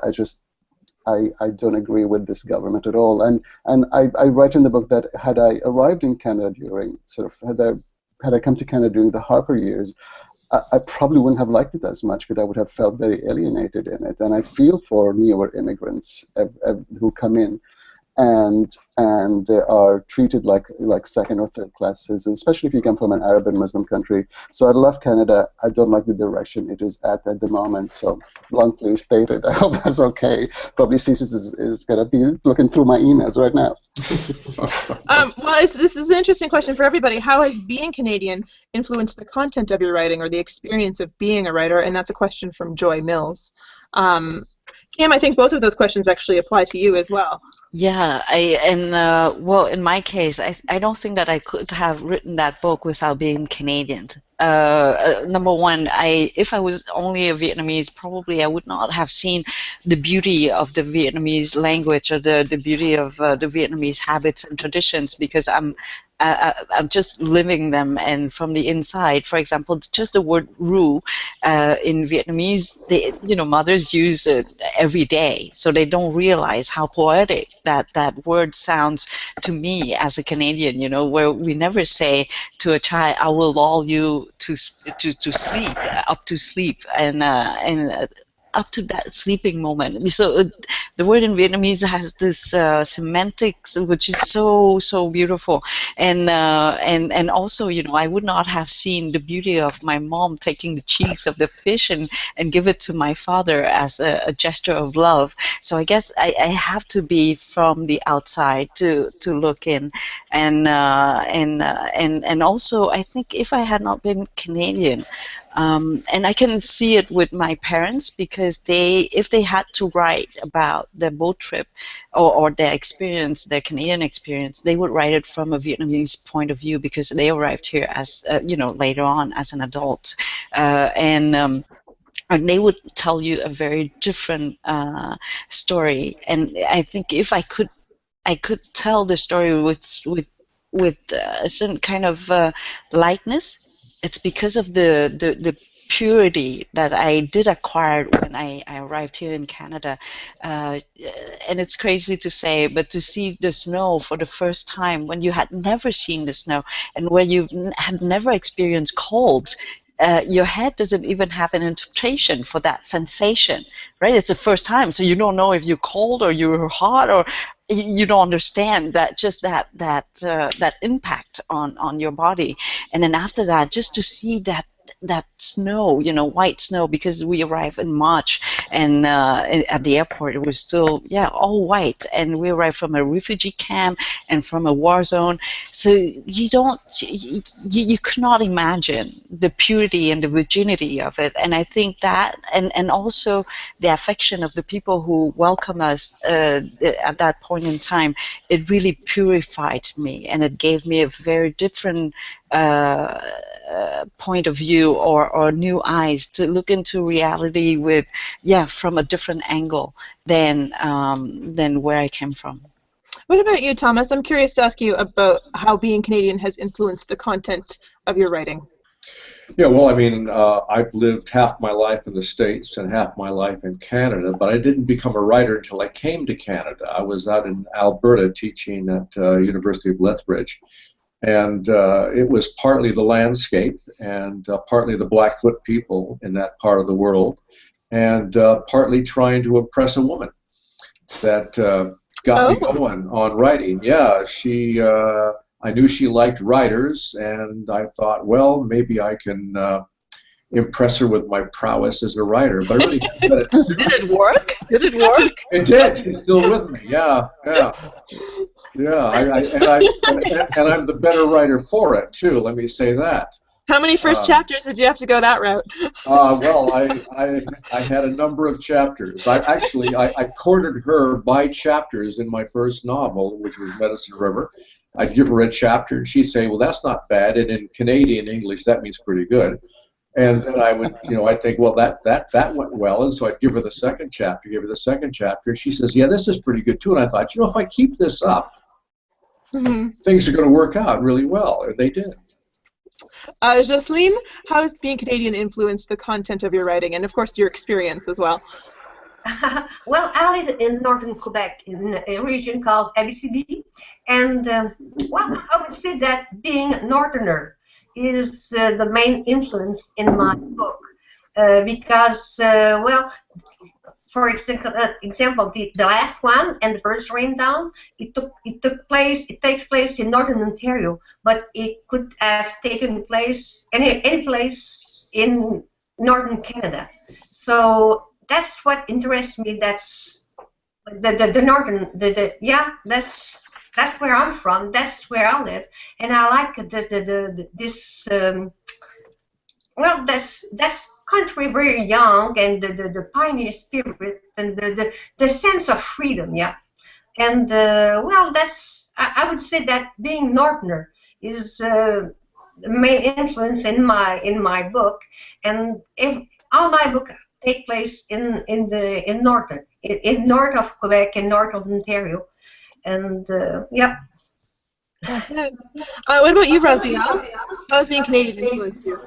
I don't agree with this government at all. And I write in the book that had I arrived in Canada during had I come to Canada during the Harper years, I probably wouldn't have liked it as much, because I would have felt very alienated in it. And I feel for newer immigrants who come in and are treated like second or third class citizens, especially if you come from an Arab and Muslim country. So I love Canada. I don't like the direction it is at the moment. So bluntly stated, I hope that's okay. Probably Cecil is going to be looking through my emails right now. Well, this is an interesting question for everybody. How has being Canadian influenced the content of your writing or the experience of being a writer? And that's a question from Joy Mills. Kim, I think both of those questions actually apply to you as well. Yeah, well, in my case, I don't think that I could have written that book without being Canadian. Number one, if I was only a Vietnamese, probably I would not have seen the beauty of the Vietnamese language or the beauty of the Vietnamese habits and traditions, because I'm just living them, and from the inside. For example, just the word "ru" in Vietnamese, mothers use it every day, so they don't realize how poetic that word sounds to me as a Canadian. Where we never say to a child, "I will lull you to sleep," up to sleep, and up to that sleeping moment. So the word in Vietnamese has this semantics, which is so beautiful, and also, I would not have seen the beauty of my mom taking the cheeks of the fish and give it to my father as a gesture of love. So I guess I have to be from the outside to look in, and also I think if I had not been Canadian. And I can see it with my parents, because if they had to write about their boat trip or their experience, their Canadian experience, they would write it from a Vietnamese point of view, because they arrived here as later on as an adult. and they would tell you a very different story. And I think if I could tell the story with a certain kind of lightness, it's because of the purity that I did acquire when I arrived here in Canada. And it's crazy to say, but to see the snow for the first time when you had never seen the snow and where you had never experienced cold, your head doesn't even have an interpretation for that sensation, right? It's the first time, so you don't know if you're cold or you're hot, or you don't understand that, just that impact on your body. And then after that, just to see that snow, white snow, because we arrived in March, and at the airport it was still all white, and we arrived from a refugee camp and from a war zone, so you cannot imagine the purity and the virginity of it. And I think that, and also the affection of the people who welcome us at that point in time, it really purified me, and it gave me a very different point of view, or new eyes to look into reality with, from a different angle than where I came from. What about you, Thomas? I'm curious to ask you about how being Canadian has influenced the content of your writing. Yeah, well, I mean, I've lived half my life in the States and half my life in Canada, but I didn't become a writer until I came to Canada. I was out in Alberta teaching at University of Lethbridge, and it was partly the landscape and partly the Blackfoot people in that part of the world, and partly trying to impress a woman that got me going on writing. Yeah, I knew she liked writers, and I thought, well, maybe I can impress her with my prowess as a writer. But I really did it work? Did it work? It did. She's still with me. Yeah. Yeah, and I'm the better writer for it too. Let me say that. How many first chapters did you have to go that route? Well, I had a number of chapters. I cornered her by chapters in my first novel, which was Medicine River. I'd give her a chapter, and she'd say, "Well, that's not bad," and in Canadian English, that means pretty good. And then I would, I'd think, well, that went well, and so I'd give her the second chapter. She says, "Yeah, this is pretty good too." And I thought, if I keep this up, things are going to work out really well, and they did. Jocelyne, how has being Canadian influenced the content of your writing, and of course your experience as well? Well, I live in northern Quebec, in a region called Abitibi, and well, I would say that being a northerner is the main influence in my book, because, well, for example, the last one, And the Birds Rain Down, it takes place in northern Ontario, but it could have taken place any place in northern Canada. So that's what interests me. That's the northern, that's where I'm from. That's where I live, and I like this. Well, that's country very young, and the pioneer spirit, and the sense of freedom, and well, I would say that being northerner is the main influence in my book, and if all my book take place in north of Quebec and north of Ontario, and That's it. What about you, Raziel? How has being Canadian influenced you?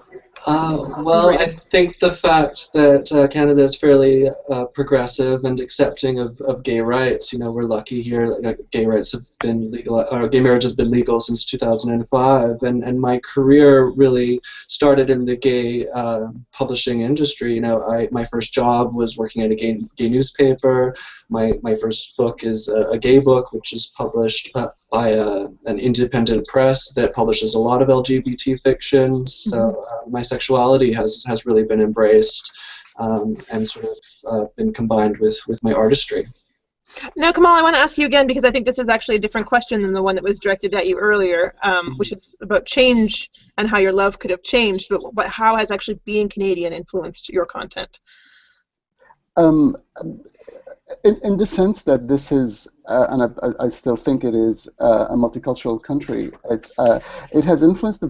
Well, I think the fact that Canada is fairly progressive and accepting of gay rights. We're lucky here. Gay rights have been legal, or gay marriage has been legal since 2005, and my career really started in the gay publishing industry. My first job was working at a gay newspaper. My first book is a gay book, which is published by an independent press that publishes a lot of LGBT fiction. So my sexuality has really been embraced and sort of been combined with my artistry. Now, Kamal, I want to ask you again, because I think this is actually a different question than the one that was directed at you earlier, which is about change and how your love could have changed, but how has actually being Canadian influenced your content? Um, in the sense that this is, and I still think it is a multicultural country. It has influenced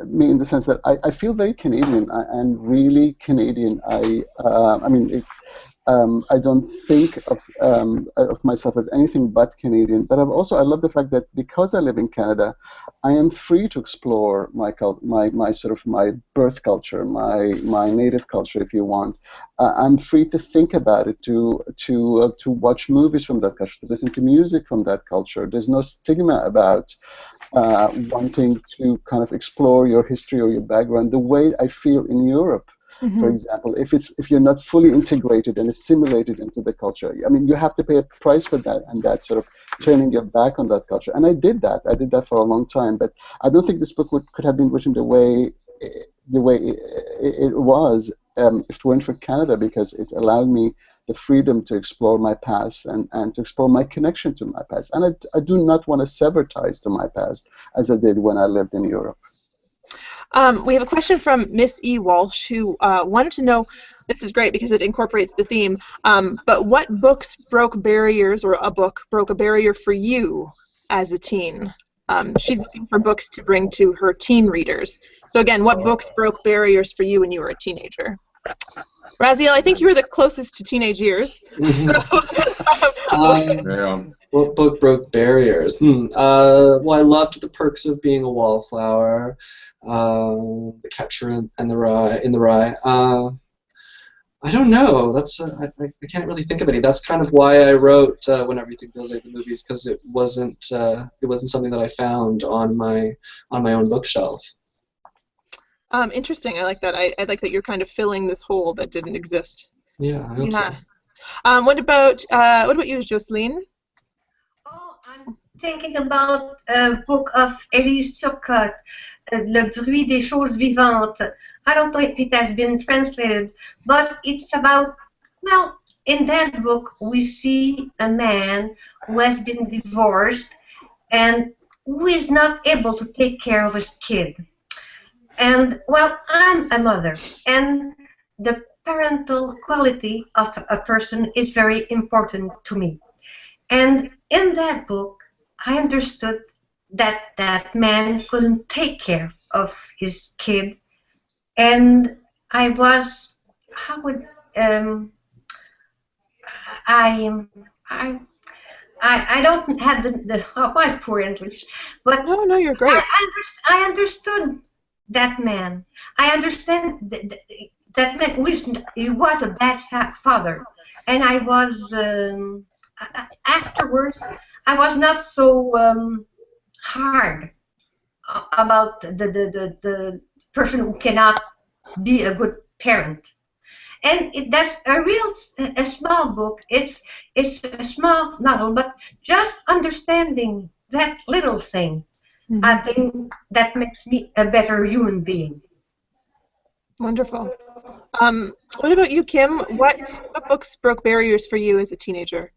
me in the sense that I feel very Canadian. I'm really Canadian. I don't think of myself as anything but Canadian. But I love the fact that because I live in Canada, I am free to explore my sort of my birth culture, my native culture, if you want. I'm free to think about it, to watch movies from that culture, to listen to music from that culture. There's no stigma about wanting to kind of explore your history or your background the way I feel in Europe. For example, if you're not fully integrated and assimilated into the culture, I mean, you have to pay a price for that, and that sort of turning your back on that culture. And I did that. I did that for a long time. But I don't think this book could have been written the way it was if it weren't for Canada, because it allowed me the freedom to explore my past and to explore my connection to my past. And I do not want to sever ties to my past as I did when I lived in Europe. We have a question from Miss E. Walsh, who wanted to know, this is great because it incorporates the theme, but what books broke barriers, or a book broke a barrier for you as a teen? She's looking for books to bring to her teen readers. So again, what books broke barriers for you when you were a teenager? Raziel, I think you were the closest to teenage years. What book broke barriers? Well, I loved The Perks of Being a Wallflower, The Catcher in the Rye. I don't know. I can't really think of any. That's kind of why I wrote When Everything Feels Like the Movies, because it wasn't something that I found on my own bookshelf. Interesting. I like that. I like that you're kind of filling this hole that didn't exist. Yeah, I hope so. What about you, Jocelyne? Oh, I'm thinking about a book of Elise Turcotte, Le bruit des choses vivantes. I don't know if it has been translated, but it's about, well, in that book we see a man who has been divorced and who is not able to take care of his kid. And, well, I'm a mother, and the parental quality of a person is very important to me. And in that book, I understood that that man couldn't take care of his kid, and I was, how would, I don't have my poor English, but no, you're great. I understood that man. I understand that man. He was a bad father, and I was afterwards. I was not so hard about the person who cannot be a good parent. And that's a small book. It's a small novel, but just understanding that little thing, I think that makes me a better human being. Wonderful. What about you, Kim? What books broke barriers for you as a teenager?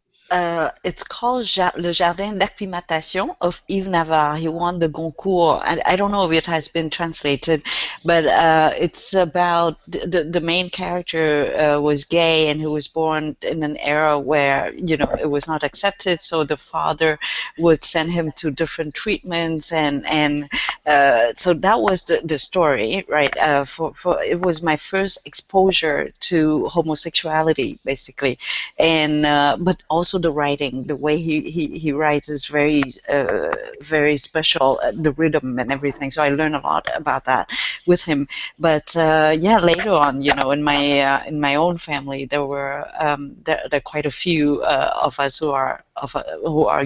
It's called Le Jardin d'Acclimatation of Yves Navarre. He won the Goncourt. I don't know if it has been translated, but it's about the main character was gay, and he was born in an era where, you know, it was not accepted, so the father would send him to different treatments, and so that was the story, right? It was my first exposure to homosexuality, basically, and but also the writing, the way he writes is very very special, the rhythm and everything. So I learned a lot about that with him. But yeah, later on, you know, in my own family, there were there are quite a few of us who are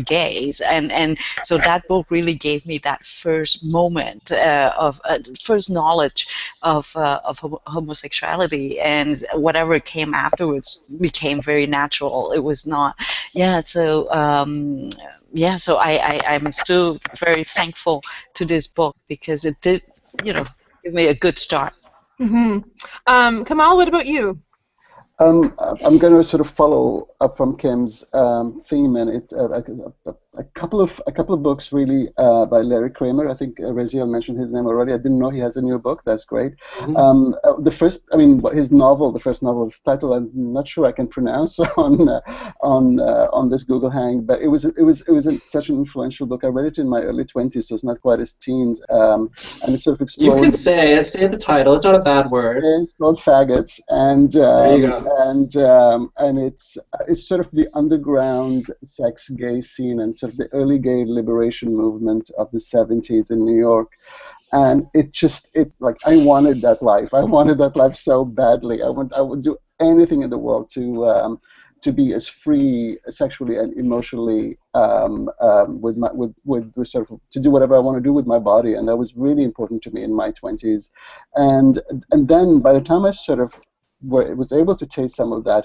gays, and so that book really gave me that first moment of first knowledge of homosexuality, and whatever came afterwards became very natural. It was not. Yeah, so yeah, so I'm still very thankful to this book because it did, you know, give me a good start. Kamal, what about you? I'm going to sort of follow up from Kim's theme, and it's a couple of books really by Larry Kramer. I think Raziel mentioned his name already. I didn't know he has a new book. That's great. The first, I mean, his novel, the first novel, his title, I'm not sure I can pronounce on this Google Hang, but it was such an influential book. I read it in my early 20s, so it's not quite as teens, and it sort of explored. You can say it. Say the title. It's not a bad word. It's called Faggots, and there you go. And it's sort of the underground sex gay scene and sort of the early gay liberation movement of the 70s in New York. And like I wanted that life. I wanted that life so badly. I would do anything in the world to be as free sexually and emotionally with sort of to do whatever I want to do with my body, and that was really important to me in my 20s. And then by the time I sort of was able to taste some of that,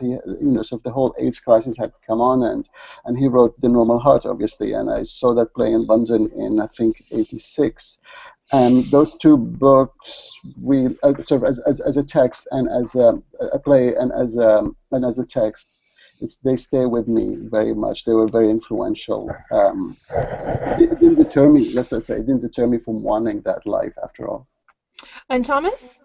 sort of the whole AIDS crisis had come on, and he wrote The Normal Heart, obviously, and I saw that play in London in I think '86. And those two books, sort of as a text and as a play and as a text, they stay with me very much. They were very influential. It didn't deter me. Let's say it didn't deter me from wanting that life after all. And Thomas?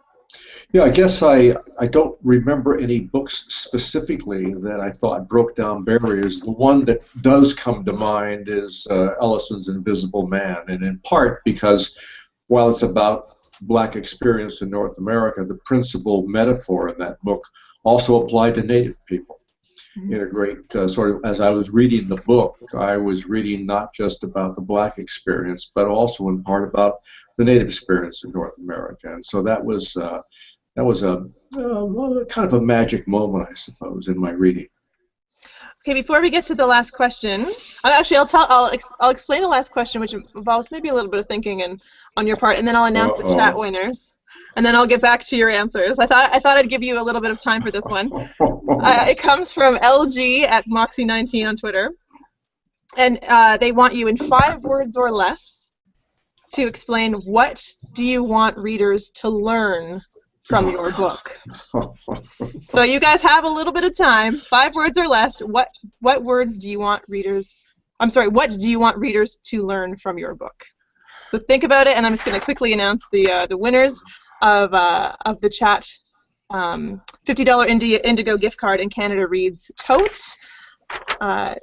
Yeah, I guess I don't remember any books specifically that I thought broke down barriers. The one that does come to mind is Ellison's Invisible Man, and in part because while it's about Black experience in North America, the principal metaphor in that book also applied to Native people. In a great sort of, as I was reading the book, I was reading not just about the Black experience, but also in part about the Native experience in North America. And so that was a kind of a magic moment, I suppose, in my reading. Okay, before we get to the last question, actually I'll explain the last question, which involves maybe a little bit of thinking on your part, and then I'll announce the chat winners. And then I'll get back to your answers. I thought I'd give you a little bit of time for this one. It comes from LG at Moxie19 on Twitter, and they want you in 5 words or less to explain what do you want readers to learn from your book. So you guys have a little bit of time. 5 words or less. What words do you want readers? I'm sorry. What do you want readers to learn from your book? So think about it, and I'm just going to quickly announce the winners of the chat. $50 Indigo gift card and Canada Reads tote.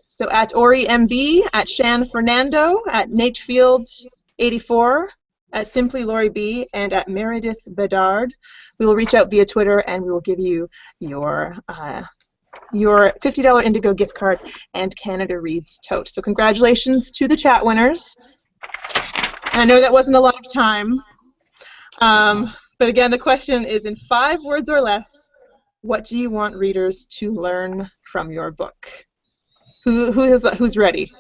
So at Ori MB, at Shan Fernando, at Nate Fields 84, at Simply Lori B, and at Meredith Bedard. We will reach out via Twitter, and we will give you your $50 Indigo gift card and Canada Reads tote. So congratulations to the chat winners. And I know that wasn't a lot of time. But again, the question is in 5 words or less, what do you want readers to learn from your book? Who's ready?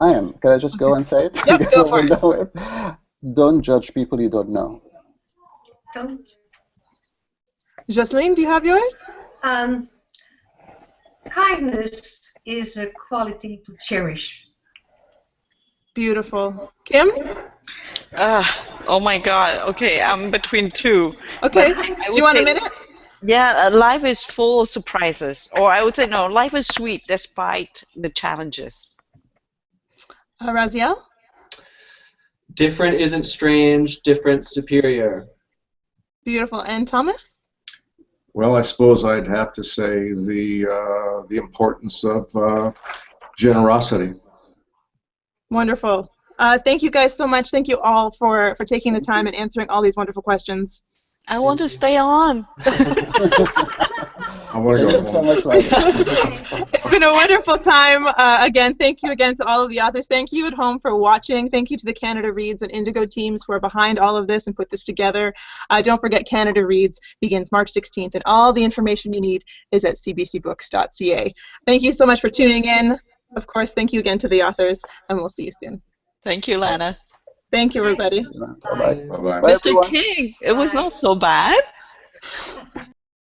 I am. Can I just go and say it? Yep, go for it. Don't judge people you don't know. Jocelyn, do you have yours? Kindness is a quality to cherish. Beautiful. Kim? Oh my God. Okay, I'm between 2. Okay. Do you want a minute? Yeah, life is full of surprises. Or I would say no, life is sweet despite the challenges. Raziel? Different isn't strange, different superior. Beautiful. And Thomas? Well, I suppose I'd have to say the importance of generosity. Wonderful. Thank you guys so much. Thank you all for taking the time and answering all these wonderful questions. I want to stay on. I want to go home. It's been a wonderful time. Again, thank you again to all of the authors. Thank you at home for watching. Thank you to the Canada Reads and Indigo teams who are behind all of this and put this together. Don't forget, Canada Reads begins March 16th, and all the information you need is at cbcbooks.ca. Thank you so much for tuning in. Of course, thank you again to the authors, and we'll see you soon. Thank you, Lana. Thank you, everybody. Bye-bye. Bye-bye. Mr. King, it was not so bad.